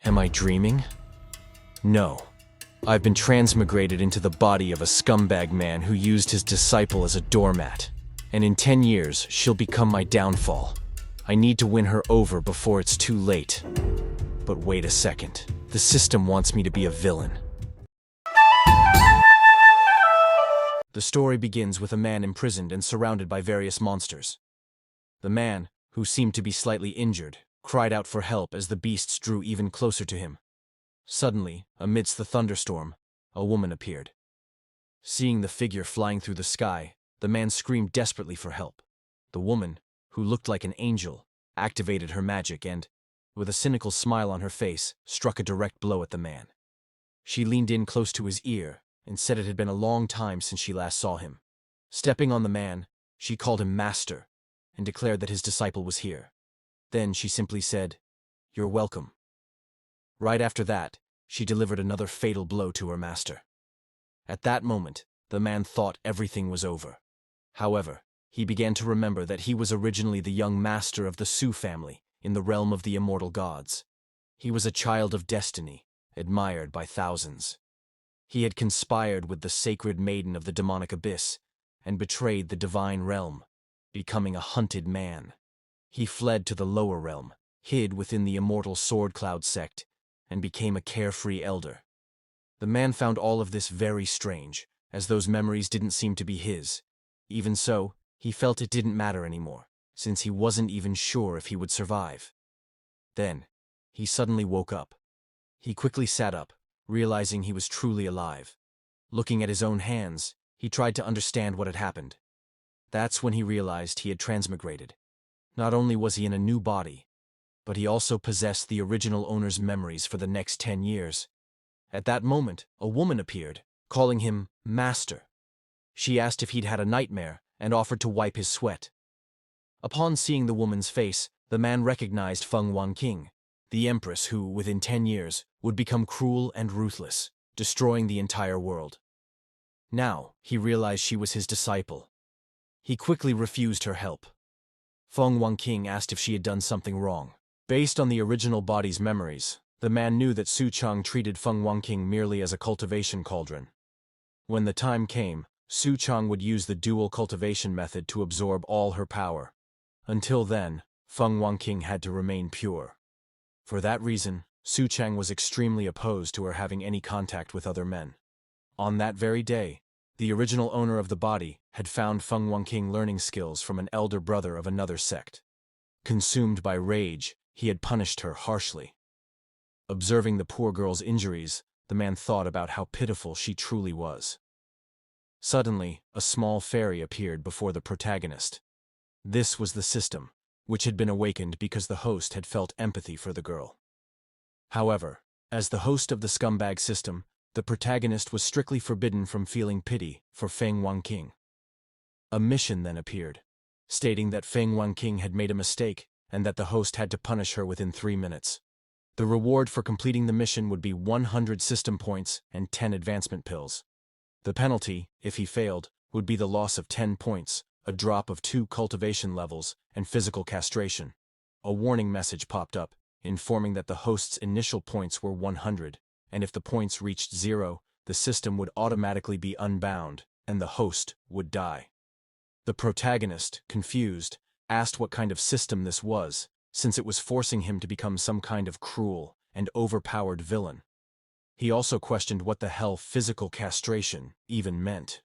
Am I dreaming? No. I've been transmigrated into the body of a scumbag man who used his disciple as a doormat. And in 10 years, she'll become my downfall. I need to win her over before it's too late. But wait a second. The system wants me to be a villain. The story begins with a man imprisoned and surrounded by various monsters. The man, who seemed to be slightly injured, cried out for help as the beasts drew even closer to him. Suddenly, amidst the thunderstorm, a woman appeared. Seeing the figure flying through the sky, the man screamed desperately for help. The woman, who looked like an angel, activated her magic and, with a cynical smile on her face, struck a direct blow at the man. She leaned in close to his ear and said it had been a long time since she last saw him. Stepping on the man, she called him master and declared that his disciple was here. Then she simply said, "You're welcome." Right after that, she delivered another fatal blow to her master. At that moment, the man thought everything was over. However, he began to remember that he was originally the young master of the Su family in the realm of the immortal gods. He was a child of destiny, admired by thousands. He had conspired with the sacred maiden of the demonic abyss and betrayed the divine realm, becoming a hunted man. He fled to the lower realm, hid within the immortal Sword Cloud sect, and became a carefree elder. The man found all of this very strange, as those memories didn't seem to be his. Even so, he felt it didn't matter anymore, since he wasn't even sure if he would survive. Then, he suddenly woke up. He quickly sat up, realizing he was truly alive. Looking at his own hands, he tried to understand what had happened. That's when he realized he had transmigrated. Not only was he in a new body, but he also possessed the original owner's memories for the next 10 years. At that moment, a woman appeared, calling him Master. She asked if he'd had a nightmare and offered to wipe his sweat. Upon seeing the woman's face, the man recognized Feng Wanqing, the Empress who, within 10 years, would become cruel and ruthless, destroying the entire world. Now, he realized she was his disciple. He quickly refused her help. Feng Wanqing asked if she had done something wrong. Based on the original body's memories, the man knew that Chang treated Feng Wanqing merely as a cultivation cauldron. When the time came, Chang would use the dual cultivation method to absorb all her power. Until then, Feng Wanqing had to remain pure. For that reason, Chang was extremely opposed to her having any contact with other men. On that very day, the original owner of the body had found Feng Wanqing learning skills from an elder brother of another sect. Consumed by rage, he had punished her harshly. Observing the poor girl's injuries, the man thought about how pitiful she truly was. Suddenly, a small fairy appeared before the protagonist. This was the system, which had been awakened because the host had felt empathy for the girl. However, as the host of the scumbag system, the protagonist was strictly forbidden from feeling pity for Feng Wanqing. A mission then appeared, stating that Feng Wanqing had made a mistake and that the host had to punish her within 3 minutes. The reward for completing the mission would be 100 system points and 10 advancement pills. The penalty, if he failed, would be the loss of 10 points, a drop of 2 cultivation levels, and physical castration. A warning message popped up, informing that the host's initial points were 100, and if the points reached 0, the system would automatically be unbound, and the host would die. The protagonist, confused, asked what kind of system this was, since it was forcing him to become some kind of cruel and overpowered villain. He also questioned what the hell physical castration even meant.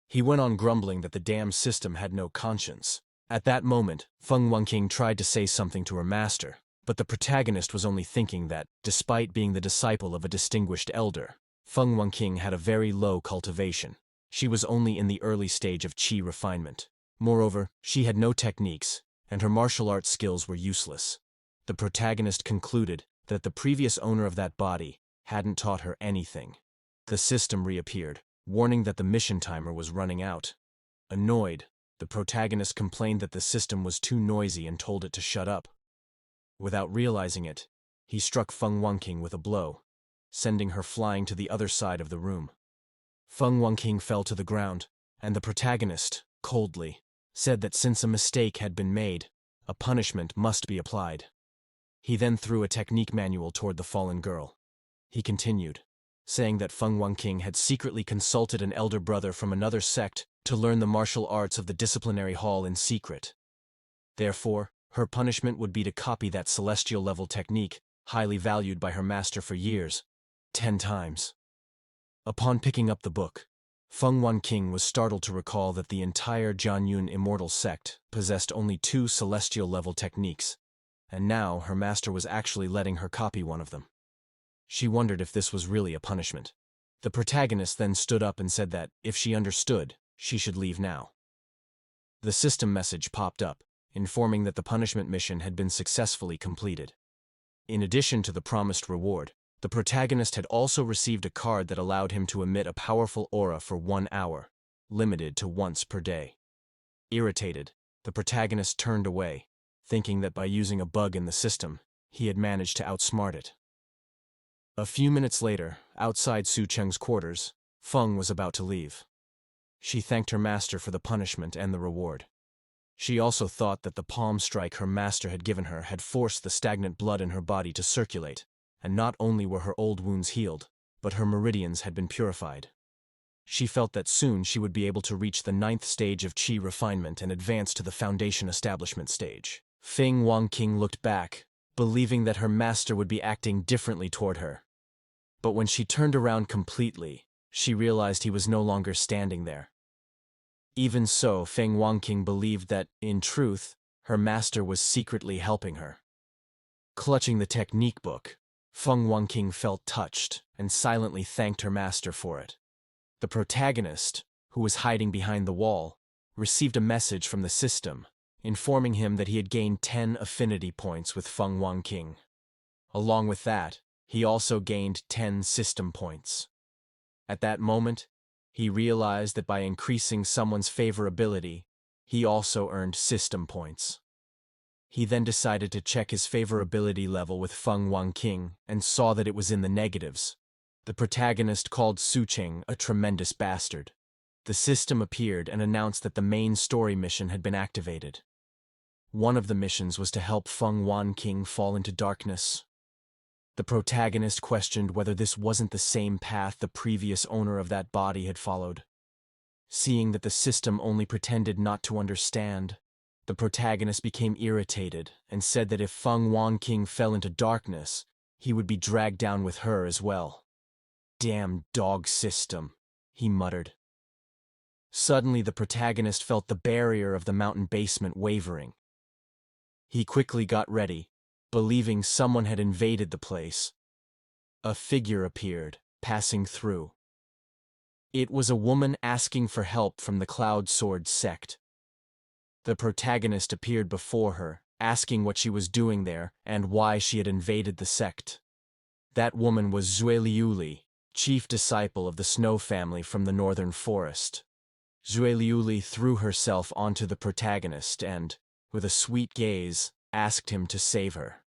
He went on grumbling that the damn system had no conscience. At that moment, Feng Wanqing tried to say something to her master, but the protagonist was only thinking that, despite being the disciple of a distinguished elder, Feng Wanqing had a very low cultivation. She was only in the early stage of qi refinement. Moreover, she had no techniques, and her martial arts skills were useless. The protagonist concluded that the previous owner of that body hadn't taught her anything. The system reappeared, warning that the mission timer was running out. Annoyed, the protagonist complained that the system was too noisy and told it to shut up. Without realizing it, he struck Feng Wanqing with a blow, sending her flying to the other side of the room. Feng Wanqing fell to the ground, and the protagonist, coldly, said that since a mistake had been made, a punishment must be applied. He then threw a technique manual toward the fallen girl. He continued, saying that Feng Wanqing had secretly consulted an elder brother from another sect to learn the martial arts of the disciplinary hall in secret. Therefore, her punishment would be to copy that celestial-level technique, highly valued by her master for years, 10 times. Upon picking up the book, Feng Wanqing was startled to recall that the entire Jianyun immortal sect possessed only 2 celestial-level techniques, and now her master was actually letting her copy one of them. She wondered if this was really a punishment. The protagonist then stood up and said that, if she understood, she should leave now. The system message popped up, informing that the punishment mission had been successfully completed. In addition to the promised reward, the protagonist had also received a card that allowed him to emit a powerful aura for 1 hour, limited to once per day. Irritated, the protagonist turned away, thinking that by using a bug in the system, he had managed to outsmart it. A few minutes later, outside Su Cheng's quarters, Feng was about to leave. She thanked her master for the punishment and the reward. She also thought that the palm strike her master had given her had forced the stagnant blood in her body to circulate, and not only were her old wounds healed, but her meridians had been purified. She felt that soon she would be able to reach the 9th stage of qi refinement and advance to the foundation establishment stage. Feng Wanqing looked back, believing that her master would be acting differently toward her. But when she turned around completely, she realized he was no longer standing there. Even so, Feng Wanqing believed that, in truth, her master was secretly helping her. Clutching the technique book, Feng Wanqing felt touched and silently thanked her master for it. The protagonist, who was hiding behind the wall, received a message from the system, informing him that he had gained 10 affinity points with Feng Wanqing. Along with that, he also gained 10 system points. At that moment, he realized that by increasing someone's favorability, he also earned system points. He then decided to check his favorability level with Feng Wanqing and saw that it was in the negatives. The protagonist called Su Cheng a tremendous bastard. The system appeared and announced that the main story mission had been activated. One of the missions was to help Feng Wanqing fall into darkness. The protagonist questioned whether this wasn't the same path the previous owner of that body had followed. Seeing that the system only pretended not to understand, the protagonist became irritated and said that if Feng Wanqing fell into darkness, he would be dragged down with her as well. "Damn dog system," he muttered. Suddenly the protagonist felt the barrier of the mountain basement wavering. He quickly got ready, believing someone had invaded the place. A figure appeared, passing through. It was a woman asking for help from the Cloud Sword sect. The protagonist appeared before her, asking what she was doing there and why she had invaded the sect. That woman was Zueliuli, chief disciple of the Snow family from the northern forest. Zueliuli threw herself onto the protagonist and, with a sweet gaze, asked him to save her.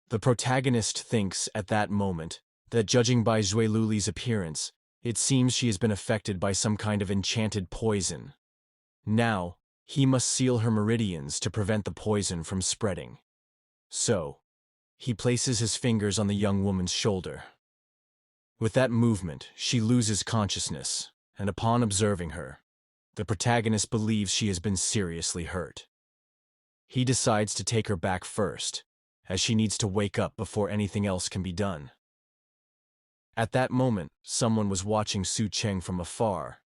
The protagonist thinks, at that moment, that judging by Zueliuli's appearance, it seems she has been affected by some kind of enchanted poison. Now, he must seal her meridians to prevent the poison from spreading. So, he places his fingers on the young woman's shoulder. With that movement, she loses consciousness, and upon observing her, the protagonist believes she has been seriously hurt. He decides to take her back first, as she needs to wake up before anything else can be done. At that moment, someone was watching Su Cheng from afar.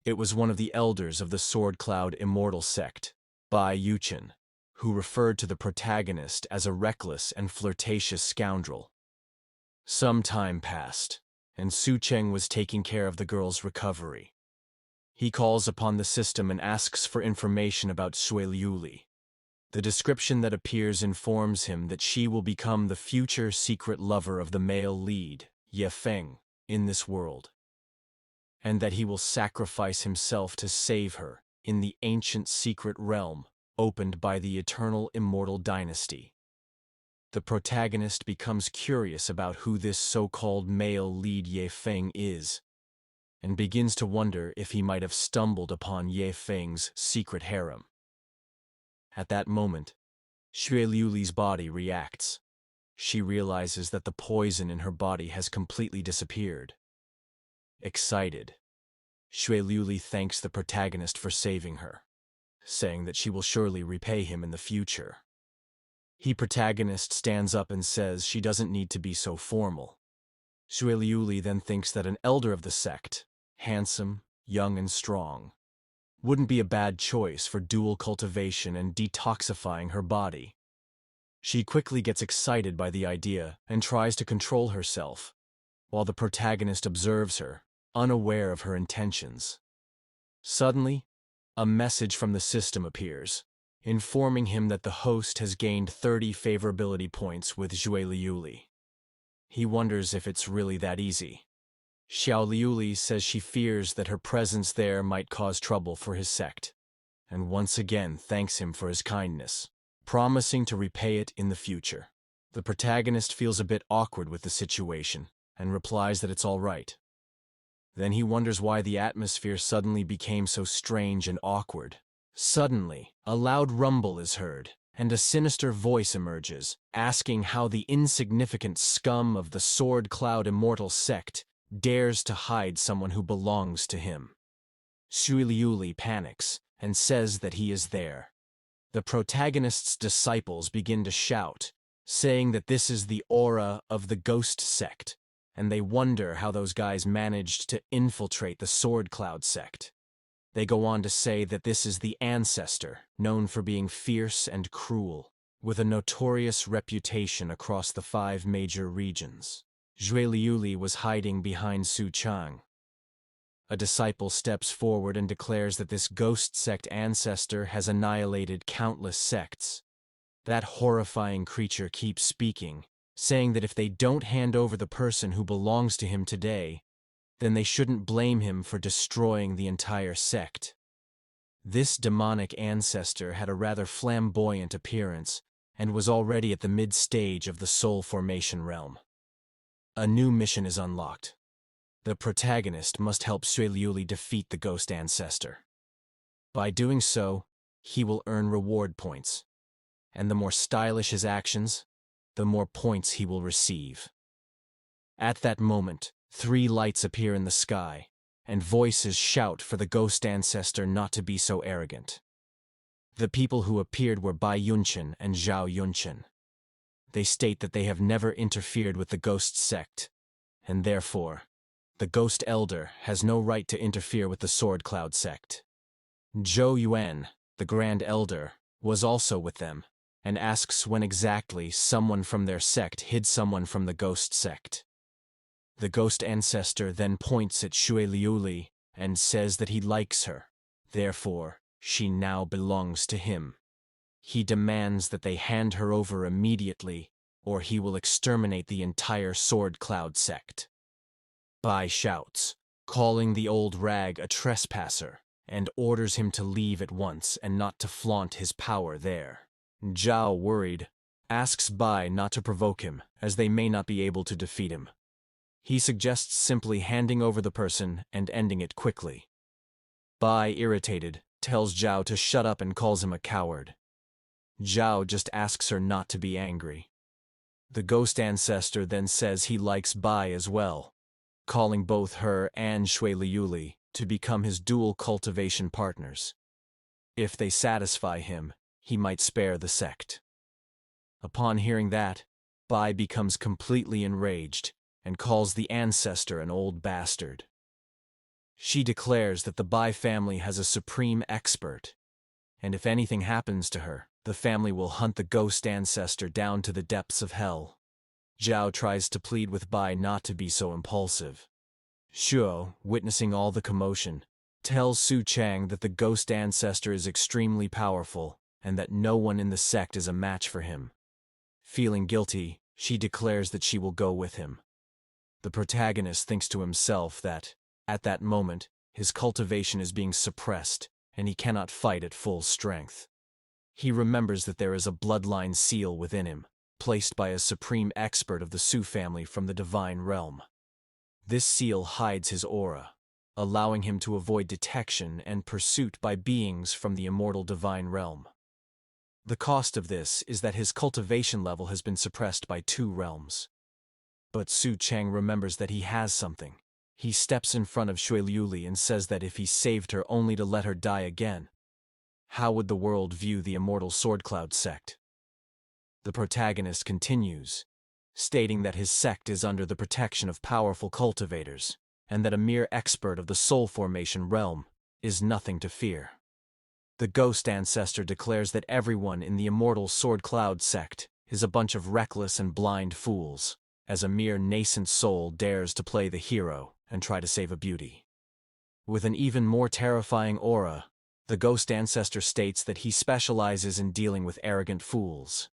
It was one of the elders of the Sword Cloud Immortal sect, Bai Yuchen, who referred to the protagonist as a reckless and flirtatious scoundrel. Some time passed, and Su Cheng was taking care of the girl's recovery. He calls upon the system and asks for information about Zueliuli. The description that appears informs him that she will become the future secret lover of the male lead, Feng, in this world, and that he will sacrifice himself to save her in the ancient secret realm opened by the eternal immortal dynasty. The protagonist becomes curious about who this so-called male lead Feng is, and begins to wonder if he might have stumbled upon Feng's secret harem. At that moment, Xueliuli's body reacts. She realizes that the poison in her body has completely disappeared. Excited, Xueliuli thanks the protagonist for saving her, saying that she will surely repay him in the future. The protagonist stands up and says she doesn't need to be so formal. Xueliuli then thinks that an elder of the sect, handsome, young and strong, wouldn't be a bad choice for dual cultivation and detoxifying her body. She quickly gets excited by the idea and tries to control herself, while the protagonist observes her, unaware of her intentions. Suddenly, a message from the system appears, informing him that the host has gained 30 favorability points with Xueliuli. He wonders if it's really that easy. Xiaoliuli says she fears that her presence there might cause trouble for his sect, and once again thanks him for his kindness, promising to repay it in the future. The protagonist feels a bit awkward with the situation and replies that it's all right. Then he wonders why the atmosphere suddenly became so strange and awkward. Suddenly, a loud rumble is heard, and a sinister voice emerges, asking how the insignificant scum of the Sword Cloud Immortal sect dares to hide someone who belongs to him. Xueliuli panics and says that he is there. The protagonist's disciples begin to shout, saying that this is the aura of the ghost sect, and they wonder how those guys managed to infiltrate the Sword Cloud sect. They go on to say that this is the ancestor, known for being fierce and cruel, with a notorious reputation across the 5 major regions. Xueliuli was hiding behind Chang. A disciple steps forward and declares that this ghost sect ancestor has annihilated countless sects. That horrifying creature keeps speaking, saying that if they don't hand over the person who belongs to him today, then they shouldn't blame him for destroying the entire sect. This demonic ancestor had a rather flamboyant appearance and was already at the mid-stage of the soul formation realm. A new mission is unlocked. The protagonist must help Xueliuli defeat the ghost ancestor. By doing so, he will earn reward points, and the more stylish his actions, the more points he will receive. At that moment, 3 lights appear in the sky, and voices shout for the ghost ancestor not to be so arrogant. The people who appeared were Bai Yunchen and Zhao Yunchen. They state that they have never interfered with the ghost sect, and therefore, the ghost elder has no right to interfere with the Sword Cloud sect. Zhou Yuan, the Grand Elder, was also with them, and asks when exactly someone from their sect hid someone from the ghost sect. The ghost ancestor then points at Xueliuli and says that he likes her, therefore she now belongs to him. He demands that they hand her over immediately, or he will exterminate the entire Sword Cloud sect. Bai shouts, calling the old rag a trespasser, and orders him to leave at once and not to flaunt his power there. Zhao, worried, asks Bai not to provoke him, as they may not be able to defeat him. He suggests simply handing over the person and ending it quickly. Bai, irritated, tells Zhao to shut up and calls him a coward. Zhao just asks her not to be angry. The ghost ancestor then says he likes Bai as well, calling both her and Xueliuli to become his dual cultivation partners. If they satisfy him, he might spare the sect. Upon hearing that, Bai becomes completely enraged and calls the ancestor an old bastard. She declares that the Bai family has a supreme expert, and if anything happens to her, the family will hunt the ghost ancestor down to the depths of hell. Zhao tries to plead with Bai not to be so impulsive. Shuo, witnessing all the commotion, tells Su Chang that the ghost ancestor is extremely powerful and that no one in the sect is a match for him. Feeling guilty, she declares that she will go with him. The protagonist thinks to himself that, at that moment, his cultivation is being suppressed and he cannot fight at full strength. He remembers that there is a bloodline seal within him, placed by a supreme expert of the Su family from the divine realm. This seal hides his aura, allowing him to avoid detection and pursuit by beings from the immortal divine realm. The cost of this is that his cultivation level has been suppressed by 2 realms. But Chang remembers that he has something. He steps in front of Shui Liuli and says that if he saved her only to let her die again, how would the world view the immortal Sword Cloud sect? The protagonist continues, stating that his sect is under the protection of powerful cultivators, and that a mere expert of the soul formation realm is nothing to fear. The ghost ancestor declares that everyone in the immortal Sword Cloud sect is a bunch of reckless and blind fools, as a mere nascent soul dares to play the hero and try to save a beauty. With an even more terrifying aura, the ghost ancestor states that he specializes in dealing with arrogant fools.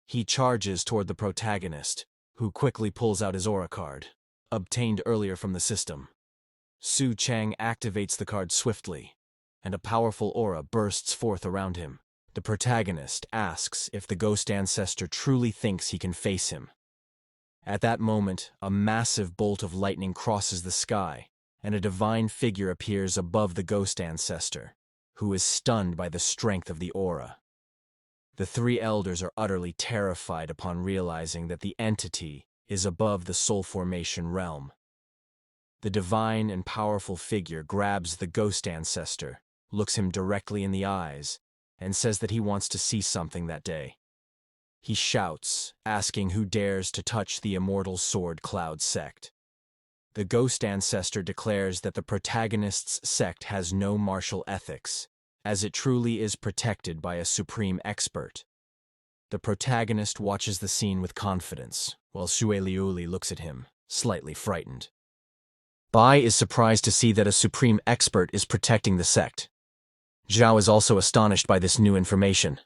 He charges toward the protagonist, who quickly pulls out his aura card, obtained earlier from the system. Chang activates the card swiftly, and a powerful aura bursts forth around him. The protagonist asks if the ghost ancestor truly thinks he can face him. At that moment, a massive bolt of lightning crosses the sky, and a divine figure appears above the ghost ancestor, who is stunned by the strength of the aura. The 3 elders are utterly terrified upon realizing that the entity is above the soul formation realm. The divine and powerful figure grabs the ghost ancestor, looks him directly in the eyes, and says that he wants to see something that day. He shouts, asking who dares to touch the immortal Sword Cloud sect. The ghost ancestor declares that the protagonist's sect has no martial ethics, as it truly is protected by a supreme expert. The protagonist watches the scene with confidence, while Shui Liuli looks at him, slightly frightened. Bai is surprised to see that a supreme expert is protecting the sect. Zhao is also astonished by this new information.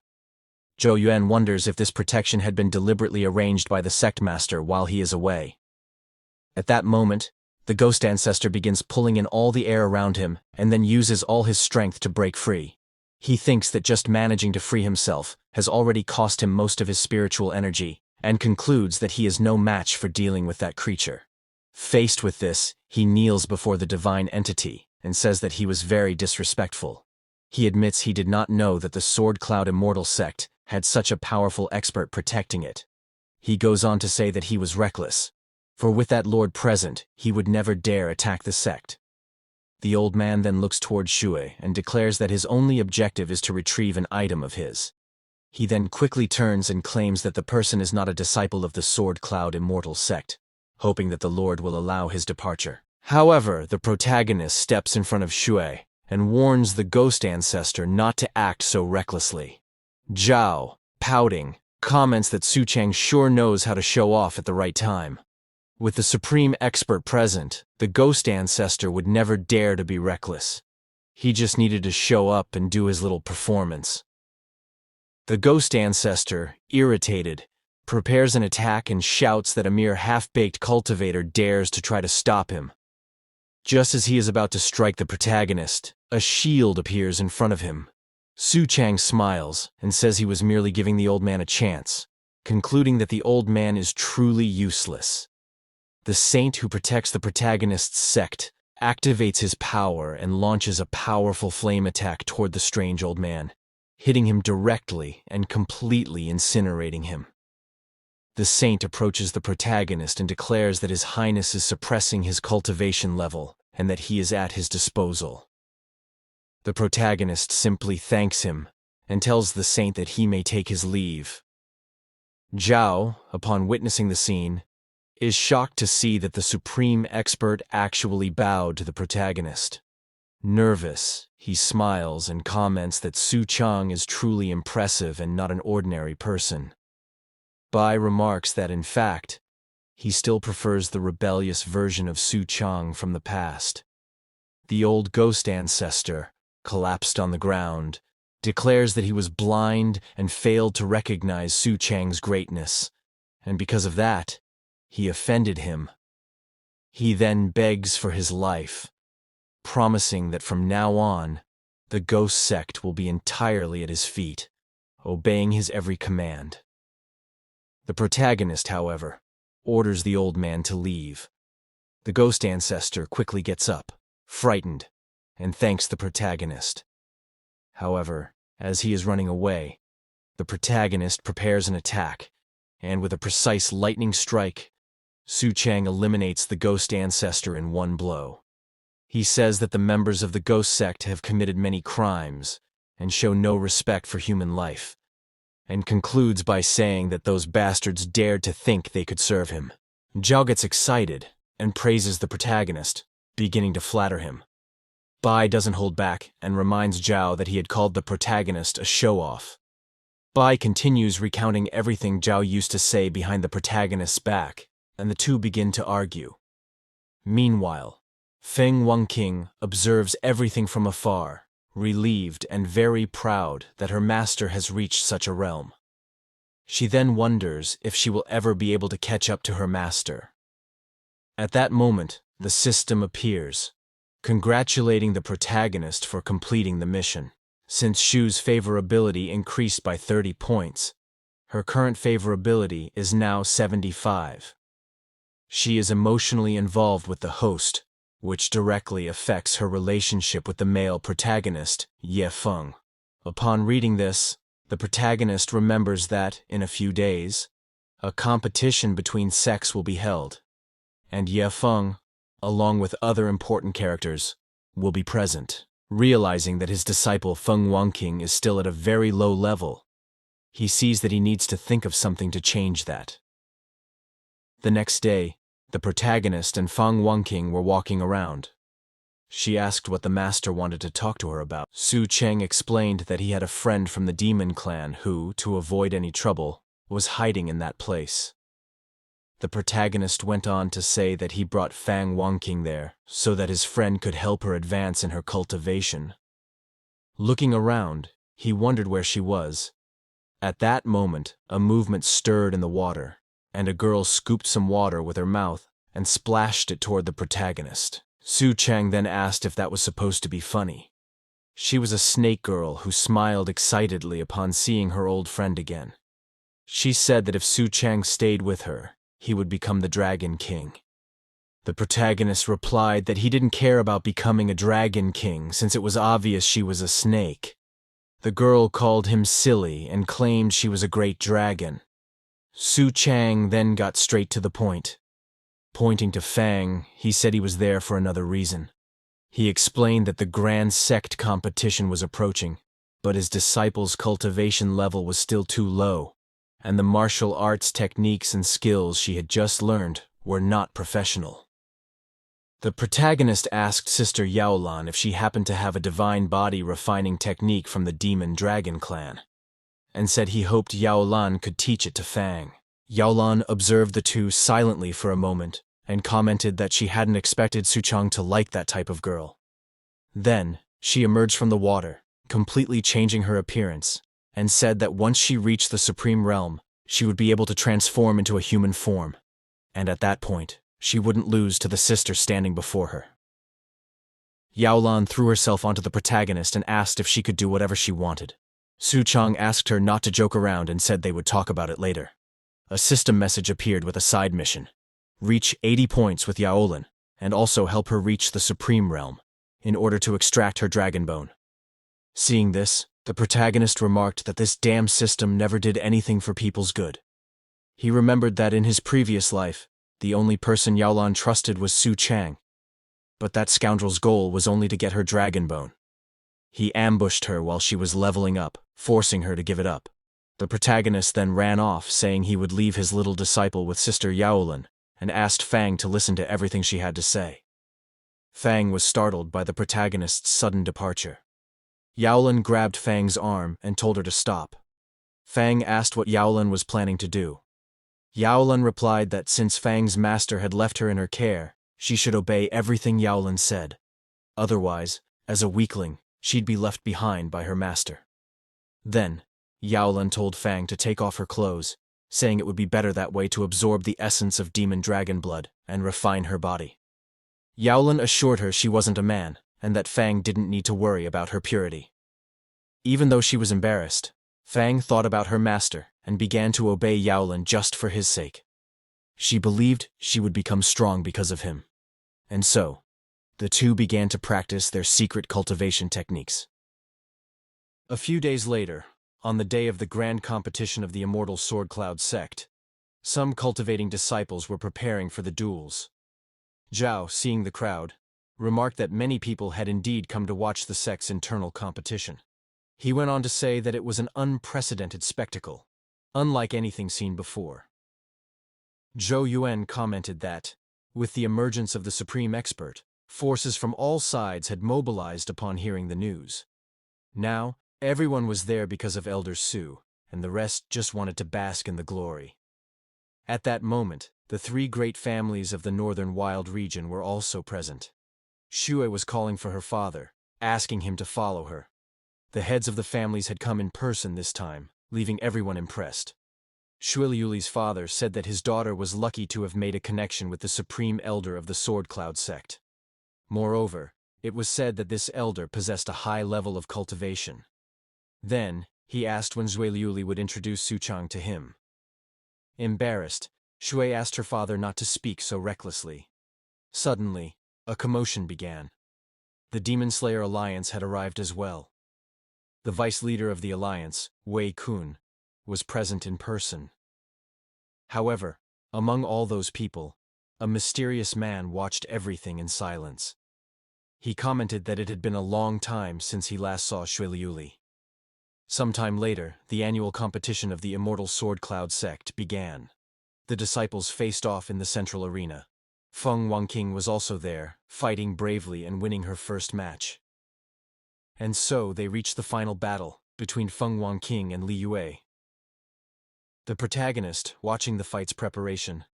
Zhou Yuan wonders if this protection had been deliberately arranged by the sect master while he is away. At that moment, the ghost ancestor begins pulling in all the air around him and then uses all his strength to break free. He thinks that just managing to free himself has already cost him most of his spiritual energy, and concludes that he is no match for dealing with that creature. Faced with this, he kneels before the divine entity and says that he was very disrespectful. He admits he did not know that the Sword Cloud Immortal sect had such a powerful expert protecting it. He goes on to say that he was reckless, for with that lord present, he would never dare attack the sect. The old man then looks toward Shui and declares that his only objective is to retrieve an item of his. He then quickly turns and claims that the person is not a disciple of the Sword Cloud Immortal sect, hoping that the Lord will allow his departure. However, the protagonist steps in front of Shui and warns the ghost ancestor not to act so recklessly. Zhao, pouting, comments that Chang sure knows how to show off at the right time. With the supreme expert present, the ghost ancestor would never dare to be reckless. He just needed to show up and do his little performance. The ghost ancestor, irritated, prepares an attack and shouts that a mere half-baked cultivator dares to try to stop him. Just as he is about to strike the protagonist, a shield appears in front of him. Chang smiles and says he was merely giving the old man a chance, concluding that the old man is truly useless. The saint who protects the protagonist's sect activates his power and launches a powerful flame attack toward the strange old man, hitting him directly and completely incinerating him. The saint approaches the protagonist and declares that his highness is suppressing his cultivation level and that he is at his disposal. The protagonist simply thanks him and tells the saint that he may take his leave. Zhao, upon witnessing the scene, is shocked to see that the supreme expert actually bowed to the protagonist. Nervous, he smiles and comments that Chang is truly impressive and not an ordinary person. Bai remarks that, in fact, he still prefers the rebellious version of Chang from the past. The old ghost ancestor, collapsed on the ground, declares that he was blind and failed to recognize Chang's greatness, and because of that, he offended him. He then begs for his life, promising that from now on, the ghost sect will be entirely at his feet, obeying his every command. The protagonist, however, orders the old man to leave. The ghost ancestor quickly gets up, frightened, and thanks the protagonist. However, as he is running away, The protagonist prepares an attack, and with a precise lightning strike, Chang eliminates the ghost ancestor in one blow. He says that the members of the ghost sect have committed many crimes and show no respect for human life, and concludes by saying that those bastards dared to think they could serve him. Zhao gets excited and praises the protagonist, beginning to flatter him. Bai doesn't hold back and reminds Zhao that he had called the protagonist a show-off. Bai continues recounting everything Zhao used to say behind the protagonist's back, and the two begin to argue. Meanwhile, Feng Wanqing observes everything from afar, relieved and very proud that her master has reached such a realm. She then wonders if she will ever be able to catch up to her master. At that moment, the system appears, congratulating the protagonist for completing the mission. Since Shu's favorability increased by 30 points, her current favorability is now 75. She is emotionally involved with the host, which directly affects her relationship with the male protagonist, Feng. Upon reading this, the protagonist remembers that, in a few days, a competition between sects will be held, and Feng, along with other important characters, will be present. Realizing that his disciple Feng Wanqing is still at a very low level, he sees that he needs to think of something to change that. The next day, the protagonist and Feng Wanqing were walking around. She asked what the master wanted to talk to her about. Chang explained that he had a friend from the demon clan who, to avoid any trouble, was hiding in that place. The protagonist went on to say that he brought Feng Wanqing there so that his friend could help her advance in her cultivation. Looking around, he wondered where she was. At that moment, a movement stirred in the water, and a girl scooped some water with her mouth and splashed it toward the protagonist. Chang then asked if that was supposed to be funny. She was a snake girl who smiled excitedly upon seeing her old friend again. She said that if Chang stayed with her, he would become the Dragon King. The protagonist replied that he didn't care about becoming a Dragon King since it was obvious she was a snake. The girl called him silly and claimed she was a great dragon. Chang then got straight to the point. Pointing to Feng, he said he was there for another reason. He explained that the Grand Sect competition was approaching, but his disciple's cultivation level was still too low, and the martial arts techniques and skills she had just learned were not professional. The protagonist asked Sister Yaolan if she happened to have a divine body refining technique from the Demon Dragon clan, and said he hoped Yaolan could teach it to Feng. Yaolan observed the two silently for a moment and commented that she hadn't expected Chang to like that type of girl. Then, she emerged from the water, completely changing her appearance, and said that once she reached the Supreme Realm, she would be able to transform into a human form, and at that point, she wouldn't lose to the sister standing before her. Yaolan threw herself onto the protagonist and asked if she could do whatever she wanted. Chang asked her not to joke around and said they would talk about it later. A system message appeared with a side mission. Reach 80 points with Yaolan, and also help her reach the Supreme Realm, in order to extract her dragon bone. Seeing this, the protagonist remarked that this damn system never did anything for people's good. He remembered that in his previous life, the only person Yaolan trusted was Chang, but that scoundrel's goal was only to get her dragon bone. He ambushed her while she was leveling up, forcing her to give it up. The protagonist then ran off, saying he would leave his little disciple with Sister Yaolan, and asked Feng to listen to everything she had to say. Feng was startled by the protagonist's sudden departure. Yaolan grabbed Feng's arm and told her to stop. Feng asked what Yaolan was planning to do. Yaolan replied that since Feng's master had left her in her care, she should obey everything Yaolan said. Otherwise, as a weakling, she'd be left behind by her master. Then, Yaolan told Feng to take off her clothes, saying it would be better that way to absorb the essence of demon dragon blood and refine her body. Yaolan assured her she wasn't a man, and that Feng didn't need to worry about her purity. Even though she was embarrassed, Feng thought about her master and began to obey Yaolan just for his sake. She believed she would become strong because of him. And so, the two began to practice their secret cultivation techniques. A few days later, On the day of the grand competition of the immortal Sword Cloud sect, some cultivating disciples were preparing for the duels. Zhao, seeing the crowd, remarked that many people had indeed come to watch the sect's internal competition. He went on to say that it was an unprecedented spectacle, unlike anything seen before. Zhou Yuan commented that, with the emergence of the supreme expert, forces from all sides had mobilized upon hearing the news. Now, everyone was there because of Elder Su, and the rest just wanted to bask in the glory. At that moment, the three great families of the northern wild region were also present. Xue was calling for her father, asking him to follow her. The heads of the families had come in person this time, leaving everyone impressed. Xueliuli's father said that his daughter was lucky to have made a connection with the supreme elder of the Sword Cloud sect. Moreover, it was said that this elder possessed a high level of cultivation. Then, he asked when Xueliuli would introduce Su Chang to him. Embarrassed, Xue asked her father not to speak so recklessly. Suddenly, a commotion began. The Demon Slayer Alliance had arrived as well. The vice leader of the alliance, Wei Kun, was present in person. However, among all those people, a mysterious man watched everything in silence. He commented that it had been a long time since he last saw Xueliuli. Sometime later, the annual competition of the Immortal Sword Cloud sect began. The disciples faced off in the central arena. Feng Wanqing was also there, fighting bravely and winning her first match. And so they reached the final battle, between Feng Wanqing and Li Yue. The protagonist, watching the fight's preparation,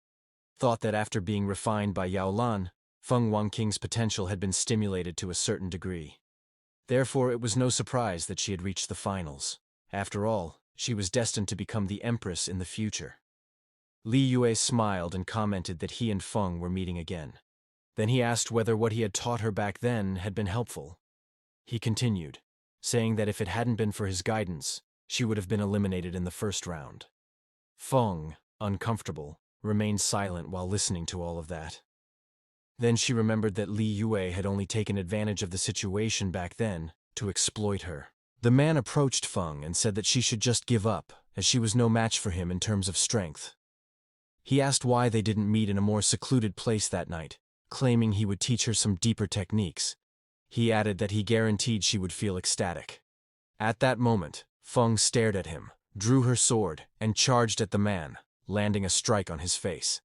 thought that after being refined by Yao Lan, Feng Wanqing's potential had been stimulated to a certain degree. Therefore it was no surprise that she had reached the finals. After all, she was destined to become the Empress in the future. Li Yue smiled and commented that he and Feng were meeting again. Then he asked whether what he had taught her back then had been helpful. He continued, saying that if it hadn't been for his guidance, she would have been eliminated in the first round. Feng, uncomfortable, remained silent while listening to all of that. Then she remembered that Li Yue had only taken advantage of the situation back then to exploit her. The man approached Feng and said that she should just give up, as she was no match for him in terms of strength. He asked why they didn't meet in a more secluded place that night, claiming he would teach her some deeper techniques. He added that he guaranteed she would feel ecstatic. At that moment, Feng stared at him, drew her sword, and charged at the man, landing a strike on his face.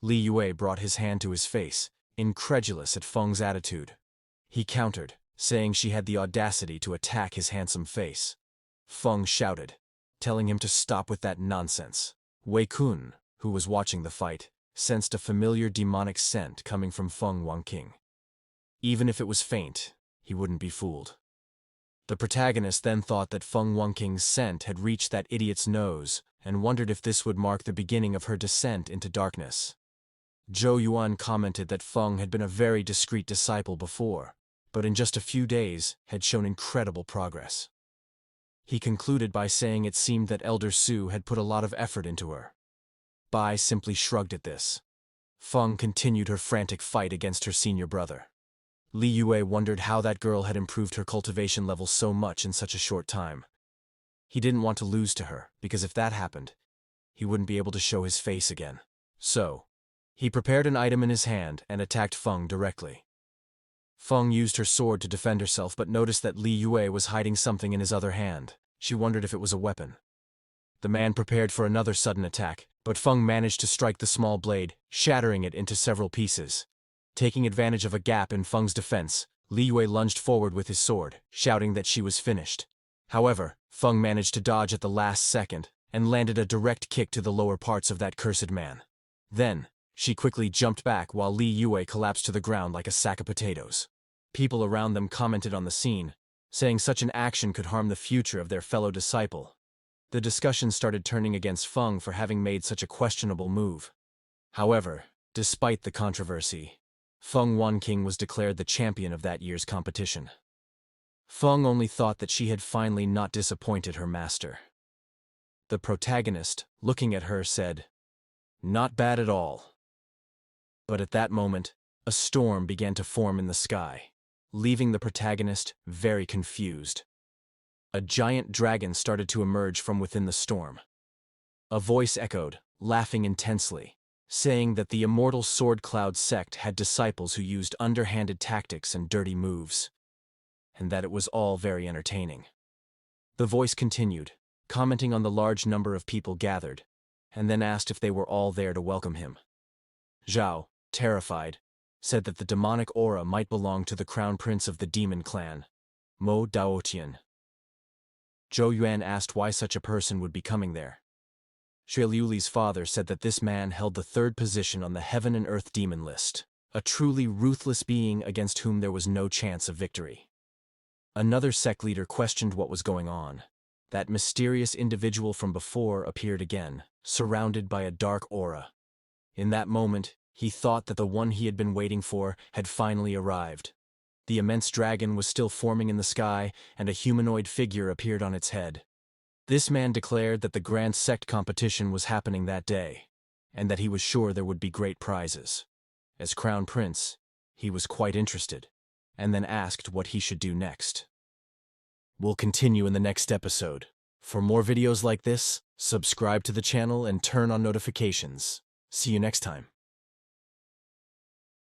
Li Yue brought his hand to his face, incredulous at Feng's attitude. He countered, saying she had the audacity to attack his handsome face. Feng shouted, telling him to stop with that nonsense. Wei Kun, who was watching the fight, sensed a familiar demonic scent coming from Feng Wanqing. Even if it was faint, he wouldn't be fooled. The protagonist then thought that Feng Wanqing's scent had reached that idiot's nose and wondered if this would mark the beginning of her descent into darkness. Zhou Yuan commented that Feng had been a very discreet disciple before, but in just a few days had shown incredible progress. He concluded by saying it seemed that Elder Su had put a lot of effort into her. Bai simply shrugged at this. Feng continued her frantic fight against her senior brother. Li Yue wondered how that girl had improved her cultivation level so much in such a short time. He didn't want to lose to her, because if that happened, he wouldn't be able to show his face again. So, he prepared an item in his hand and attacked Feng directly. Feng used her sword to defend herself but noticed that Li Yue was hiding something in his other hand. She wondered if it was a weapon. The man prepared for another sudden attack, but Feng managed to strike the small blade, shattering it into several pieces. Taking advantage of a gap in Feng's defense, Li Yue lunged forward with his sword, shouting that she was finished. However, Feng managed to dodge at the last second and landed a direct kick to the lower parts of that cursed man. Then, she quickly jumped back while Li Yue collapsed to the ground like a sack of potatoes. People around them commented on the scene, saying such an action could harm the future of their fellow disciple. The discussion started turning against Feng for having made such a questionable move. However, despite the controversy, Feng Wanqing was declared the champion of that year's competition. Feng only thought that she had finally not disappointed her master. The protagonist, looking at her, said, "Not bad at all." But at that moment, a storm began to form in the sky, leaving the protagonist very confused. A giant dragon started to emerge from within the storm. A voice echoed, laughing intensely, saying that the immortal Sword Cloud sect had disciples who used underhanded tactics and dirty moves, and that it was all very entertaining. The voice continued, commenting on the large number of people gathered, and then asked if they were all there to welcome him. Zhao, terrified, said that the demonic aura might belong to the crown prince of the demon clan, Mo Daotian. Zhou Yuan asked why such a person would be coming there. Xue Liuli's father said that this man held the third position on the Heaven and Earth demon list, a truly ruthless being against whom there was no chance of victory. Another sect leader questioned what was going on. That mysterious individual from before appeared again, surrounded by a dark aura. In that moment, he thought that the one he had been waiting for had finally arrived. The immense dragon was still forming in the sky, and a humanoid figure appeared on its head. This man declared that the grand sect competition was happening that day, and that he was sure there would be great prizes. As Crown Prince, he was quite interested, and then asked what he should do next. We'll continue in the next episode. For more videos like this, subscribe to the channel and turn on notifications. See you next time.